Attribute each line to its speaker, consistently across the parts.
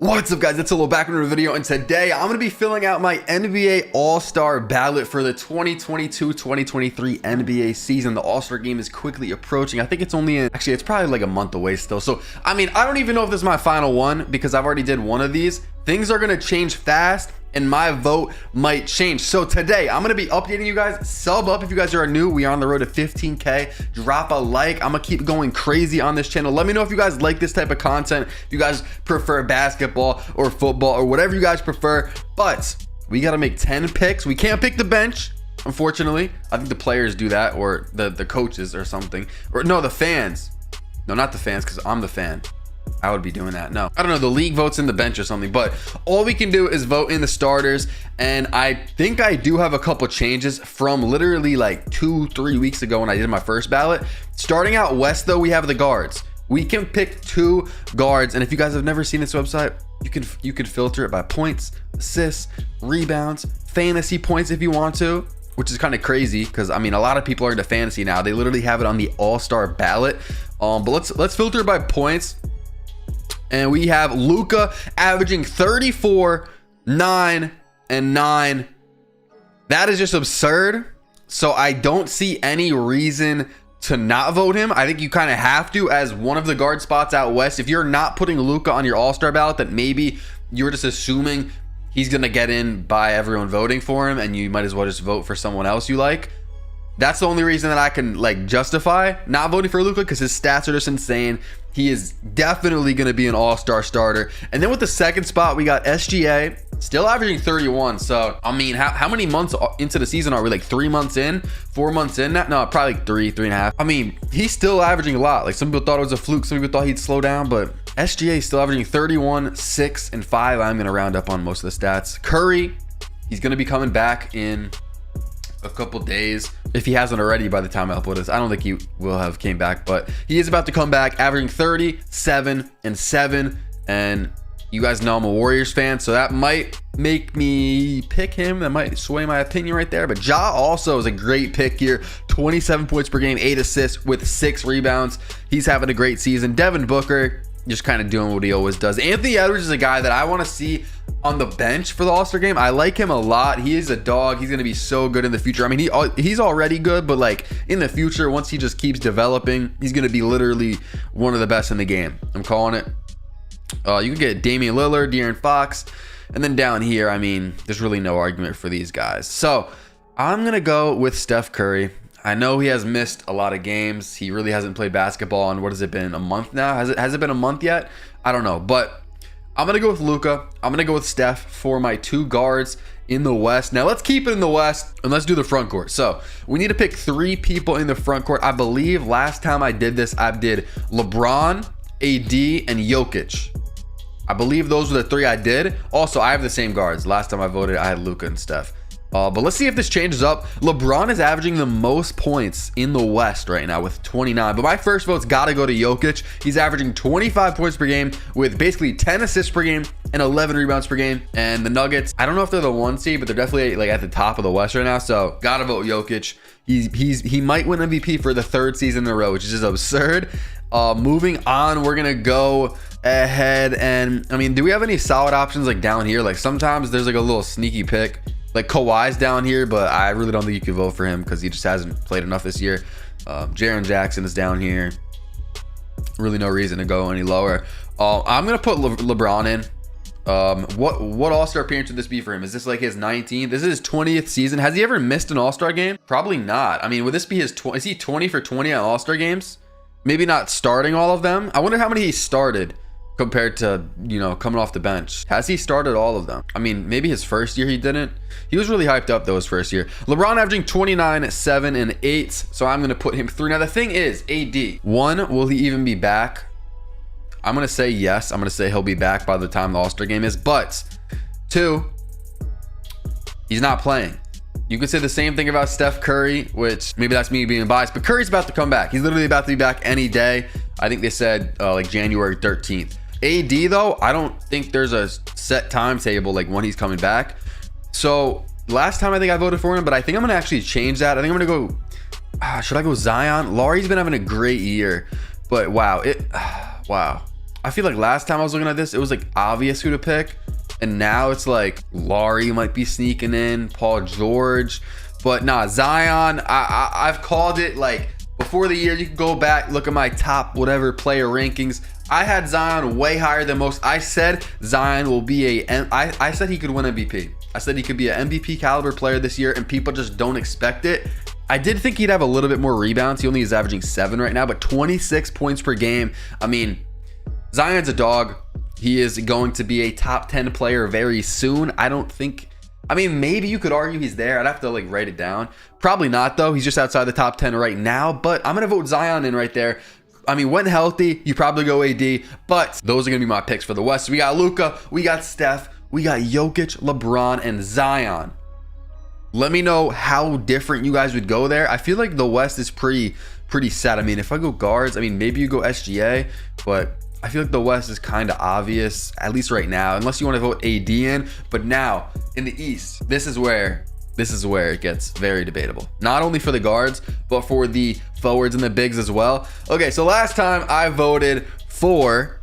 Speaker 1: What's up, guys? It's a little back in the video, and today I'm going to be filling out my NBA All Star Ballot for the 2022-2023 NBA season. The All Star game is quickly approaching. I think it's only actually it's probably like a month away still. So I mean, I don't even know if this is my final one because I've already did one of these. Things are going to change fast and my vote might change. So today I'm going to be updating you guys. Sub up if you guys are new. We are on the road to 15K. Drop a like. I'm going to keep going crazy on this channel. Let me know if you guys like this type of content. If you guys prefer basketball or football or whatever you guys prefer. But we got to make 10 picks. We can't pick the bench, unfortunately. I think the players do that, or the coaches or something. Or no, the fans. No, not the fans, because I'm the fan. I would be doing that. No, I don't know. The league votes in the bench or something, but all we can do is vote in the starters. And I think I do have a couple changes from literally like 2-3 weeks ago when I did my first ballot. Starting out west though, we have the guards. We can pick 2 guards. And if you guys have never seen this website, you can filter it by points, assists, rebounds, fantasy points if you want to, which is kind of crazy because I mean a lot of people are into fantasy now. They literally have it on the All-Star Ballot. But let's filter it by points. And we have Luka averaging 34, 9, and 9. That is just absurd. So I don't see any reason to not vote him. I think you kind of have to as one of the guard spots out west. If you're not putting Luka on your All-Star ballot, then maybe you're just assuming he's going to get in by everyone voting for him, and you might as well just vote for someone else you like. That's the only reason that I can like justify not voting for Luka, because his stats are just insane. He is definitely going to be an all-star starter. And then with the second spot, we got SGA, still averaging 31. So, I mean, how many months into the season are we? Like 3 months in, 4 months in? No, probably like 3.5. I mean, he's still averaging a lot. Like some people thought it was a fluke. Some people thought he'd slow down, but SGA is still averaging 31, 6, and 5. I'm going to round up on most of the stats. Curry, he's going to be coming back in a couple days if he hasn't already by the time I upload this. I don't think he will have came back, but he is about to come back, averaging 37 and 7. And you guys know I'm a Warriors fan, so that might make me pick him. That might sway my opinion right there. But Ja also is a great pick here. 27 points per game, 8 assists with 6 rebounds. He's having a great season. Devin Booker just kind of doing what he always does. Anthony Edwards is a guy that I want to see on the bench for the All-Star game. I like him a lot. He is a dog. He's going to be so good in the future. I mean, he's already good, but like in the future, once he just keeps developing, he's going to be literally one of the best in the game. I'm calling it. You can get Damian Lillard, De'Aaron Fox, and then down here, I mean, there's really no argument for these guys. So I'm going to go with Steph Curry. I know he has missed a lot of games. He really hasn't played basketball in, what has it been, a month now? Has it been a month yet? I don't know, but I'm going to go with Luka. I'm going to go with Steph for my 2 guards in the West. Now let's keep it in the West and let's do the front court. So we need to pick 3 people in the front court. I believe last time I did this, I did LeBron, AD, and Jokic. I believe those were the 3 I did. Also, I have the same guards. Last time I voted, I had Luka and Steph. But let's see if this changes up. LeBron is averaging the most points in the West right now with 29. But my first vote's got to go to Jokic. He's averaging 25 points per game with basically 10 assists per game and 11 rebounds per game. And the Nuggets, I don't know if they're the 1 seed, but they're definitely like at the top of the West right now. So got to vote Jokic. He might win MVP for the 3rd season in a row, which is just absurd. Moving on, we're going to go ahead. And I mean, do we have any solid options like down here? Like sometimes there's like a little sneaky pick. Like Kawhi's down here, but I really don't think you can vote for him because he just hasn't played enough this year. Jaren Jackson is down here. Really no reason to go any lower. I'm going to put LeBron in. What All-Star appearance would this be for him? Is this like his 19th? This is his 20th season. Has he ever missed an All-Star game? Probably not. I mean, would this be his is he 20 for 20 on All-Star games? Maybe not starting all of them. I wonder how many he started compared to, you know, coming off the bench. Has he started all of them? I mean, maybe his first year he didn't. He was really hyped up though his first year. LeBron averaging 29, 7, and 8. So I'm going to put him 3. Now the thing is, AD, 1, will he even be back? I'm going to say yes. I'm going to say he'll be back by the time the All-Star game is. But 2, he's not playing. You could say the same thing about Steph Curry, which maybe that's me being biased, but Curry's about to come back. He's literally about to be back any day. I think they said like January 13th. AD though, I don't think there's a set timetable like when he's coming back. So last time I think I voted for him, but I think I'm gonna actually change that. I think I'm gonna go should I go Zion? Laurie's been having a great year, but wow, wow, I feel like last time I was looking at this, it was like obvious who to pick. And now it's like Laurie might be sneaking in, Paul George. But nah, Zion, I've called it like before the year. You can go back, look at my top whatever player rankings. I had Zion way higher than most. I said Zion will be I said he could win MVP. I said he could be an MVP caliber player this year, and people just don't expect it. I did think he'd have a little bit more rebounds. He only is averaging 7 right now, but 26 points per game. I mean, Zion's a dog. He is going to be a top 10 player very soon. I don't think, I mean, maybe you could argue he's there. I'd have to like write it down. Probably not though. He's just outside the top 10 right now, but I'm going to vote Zion in right there. I mean, when healthy, you probably go AD, but those are going to be my picks for the West. We got Luka, we got Steph, we got Jokic, LeBron, and Zion. Let me know how different you guys would go there. I feel like the West is pretty set. I mean, if I go guards, I mean, maybe you go SGA, but I feel like the West is kind of obvious, at least right now, unless you want to vote AD in. But now in the East, this is where it gets very debatable. Not only for the guards, but for the forwards and the bigs as well. Okay, so last time I voted for,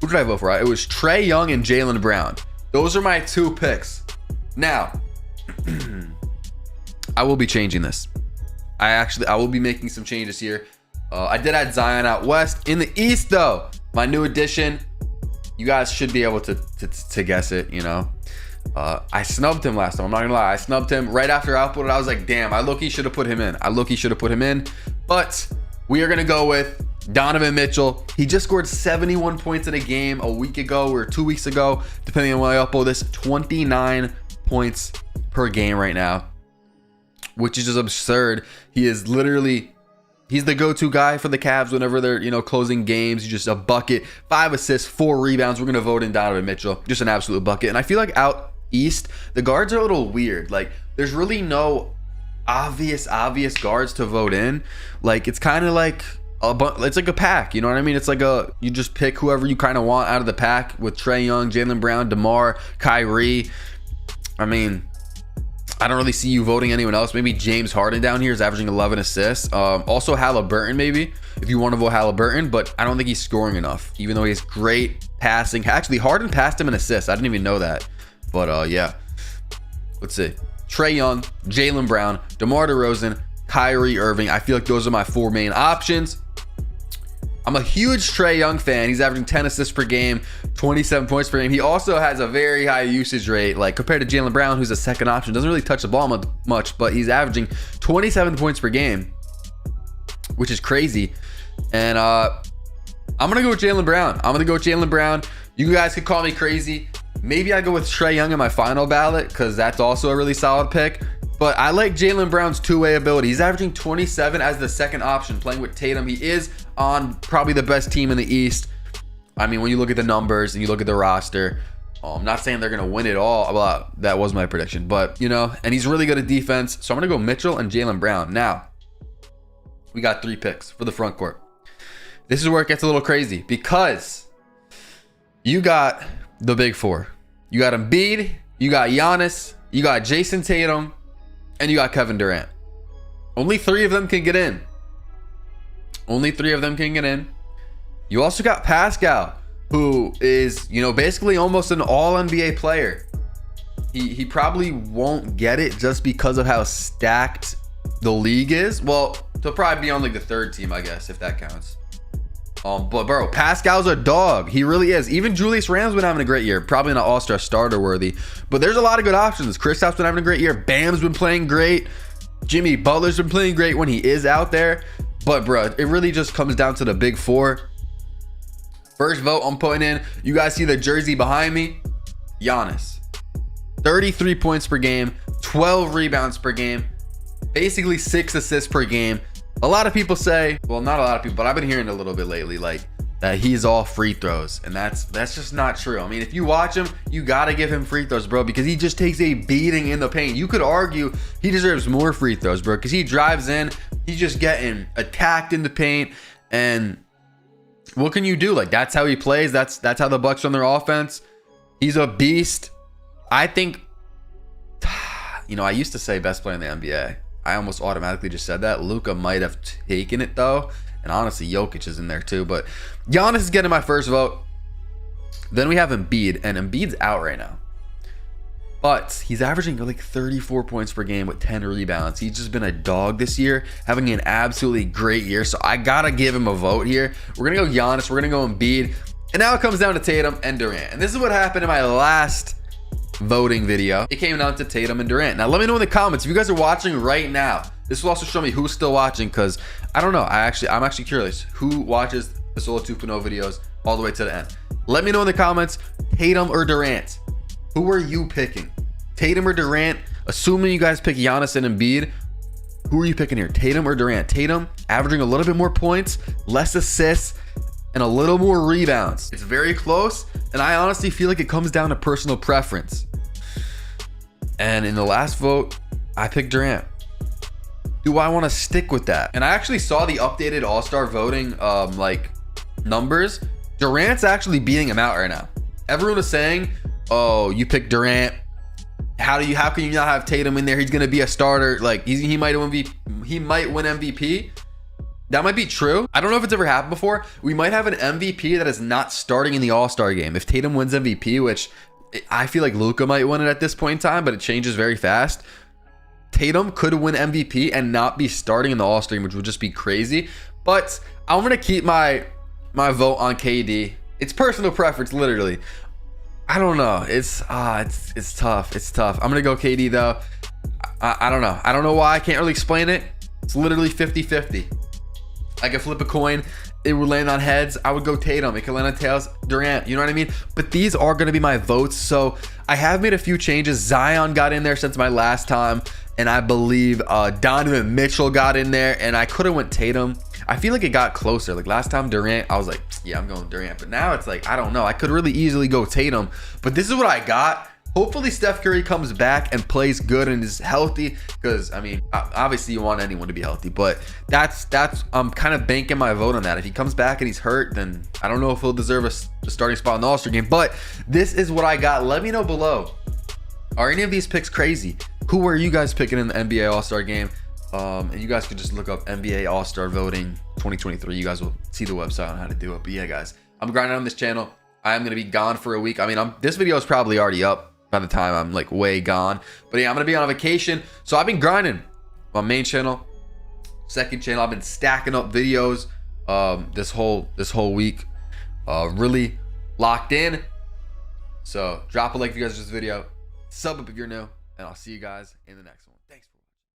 Speaker 1: who did I vote for? It was Trae Young and Jaylen Brown. Those are my 2 picks. Now, I will be changing this. I will be making some changes here. I did add Zion out West. In the East, though, my new addition, you guys should be able to guess it, you know. I snubbed him last time. I'm not gonna lie. I snubbed him right after output. I was like, damn, I low-key should have put him in. But we are gonna go with Donovan Mitchell. He just scored 71 points in a game a week ago or 2 weeks ago, depending on when I upload this. 29 points per game right now, which is just absurd. He's the go-to guy for the Cavs whenever they're, you know, closing games. He's just a bucket, 5 assists, 4 rebounds. We're gonna vote in Donovan Mitchell, just an absolute bucket. And I feel like out East, the guards are a little weird. Like, there's really no obvious guards to vote in. Like, it's kind of like it's like a pack, you know what I mean? It's like you just pick whoever you kind of want out of the pack, with Trae Young, Jaylen Brown, DeMar, Kyrie. I mean, I don't really see you voting anyone else. Maybe James Harden down here is averaging 11 assists. Also Halliburton, maybe, if you want to vote Halliburton, but I don't think he's scoring enough, even though he has great passing. Actually, Harden passed him an assist. I didn't even know that. But yeah, let's see. Trae Young, Jaylen Brown, DeMar DeRozan, Kyrie Irving. I feel like those are my 4 main options. I'm a huge Trae Young fan. He's averaging 10 assists per game, 27 points per game. He also has a very high usage rate, like compared to Jaylen Brown, who's a second option. Doesn't really touch the ball much, but he's averaging 27 points per game, which is crazy. And I'm going to go with Jaylen Brown. You guys could call me crazy. Maybe I go with Trae Young in my final ballot, because that's also a really solid pick. But I like Jaylen Brown's two-way ability. He's averaging 27 as the second option, playing with Tatum. He is on probably the best team in the East. I mean, when you look at the numbers and you look at the roster, I'm not saying they're going to win it all. Well, that was my prediction. But, you know, and he's really good at defense. So I'm going to go Mitchell and Jaylen Brown. Now, we got 3 picks for the front court. This is where it gets a little crazy, because you got the big 4. You got Embiid, you got Giannis, you got Jason Tatum, and you got Kevin Durant. Only 3 of them can get in. You also got Pascal, who is, you know, basically almost an all NBA player. He probably won't get it just because of how stacked the league is. Well, he'll probably be on like the 3rd team, I guess, if that counts. But bro, Pascal's a dog. He really is. Even Julius Randle's been having a great year. Probably not all-star starter worthy, but there's a lot of good options. Kristaps been having a great year. Bam's been playing great. Jimmy Butler's been playing great when he is out there. But bro, it really just comes down to the big 4. First vote I'm putting in. You guys see the jersey behind me? Giannis. 33 points per game, 12 rebounds per game, basically 6 assists per game. A lot of people say, well, not a lot of people, but I've been hearing a little bit lately, like that he's all free throws, and that's just not true. I mean, if you watch him, you gotta give him free throws, bro, because he just takes a beating in the paint. You could argue he deserves more free throws, bro, because he drives in, he's just getting attacked in the paint, and what can you do? Like, that's how he plays. That's how the Bucks run their offense. He's a beast. I think, you know, I used to say best player in the NBA. I almost automatically just said that. Luka might have taken it though, and honestly Jokic is in there too, but Giannis is getting my first vote. Then we have Embiid, and Embiid's out right now. But he's averaging like 34 points per game with 10 rebounds. He's just been a dog this year, having an absolutely great year. So I gotta give him a vote here. We're gonna go Giannis, we're gonna go Embiid. And now it comes down to Tatum and Durant. And this is what happened in my last voting video. It came down to Tatum and Durant. Now let me know in the comments if you guys are watching right now. This will also show me who's still watching, because I don't know. I'm actually curious who watches the Solo 2.0 videos all the way to the end. Let me know in the comments, Tatum or Durant. Who are you picking? Tatum or Durant? Assuming you guys pick Giannis and Embiid, who are you picking here? Tatum or Durant? Tatum averaging a little bit more points, less assists, and a little more rebounds. It's very close, and I honestly feel like it comes down to personal preference. And in the last vote, I picked Durant. Do I want to stick with that? And I actually saw the updated All-Star voting like numbers. Durant's actually beating him out right now. Everyone is saying, oh, you picked Durant. How can you not have Tatum in there? He's gonna be a starter. Like he might win MVP. That might be true. I don't know if it's ever happened before. We might have an MVP that is not starting in the All-Star game. If Tatum wins MVP, which I feel like Luka might win it at this point in time, but it changes very fast. Tatum could win MVP and not be starting in the All-Star game, which would just be crazy. But I'm gonna keep my vote on KD. It's personal preference, literally. I don't know. It's tough. It's tough. I'm gonna go KD though. I don't know. I don't know why. I can't really explain it. It's literally 50-50. I could flip a coin. It would land on heads. I would go Tatum. It could land on tails. Durant. You know what I mean? But these are gonna be my votes. So I have made a few changes. Zion got in there since my last time, and I believe Donovan Mitchell got in there, and I could have went Tatum. I feel like it got closer. Like last time Durant, I was like, yeah, I'm going Durant. But now it's like, I don't know. I could really easily go Tatum. But this is what I got. Hopefully Steph Curry comes back and plays good and is healthy. Because, I mean, obviously you want anyone to be healthy. But that's I'm kind of banking my vote on that. If he comes back and he's hurt, then I don't know if he'll deserve a starting spot in the All-Star game. But this is what I got. Let me know below. Are any of these picks crazy? Who are you guys picking in the NBA All-Star game? And you guys could just look up NBA All-Star Voting 2023. You guys will see the website on how to do it. But yeah, guys, I'm grinding on this channel. I am going to be gone for a week. I mean, this video is probably already up by the time I'm like way gone. But yeah, I'm going to be on a vacation. So I've been grinding my main channel, second channel. I've been stacking up videos this whole week. Really locked in. So drop a like if you guys like this video. Sub up if you're new. And I'll see you guys in the next one.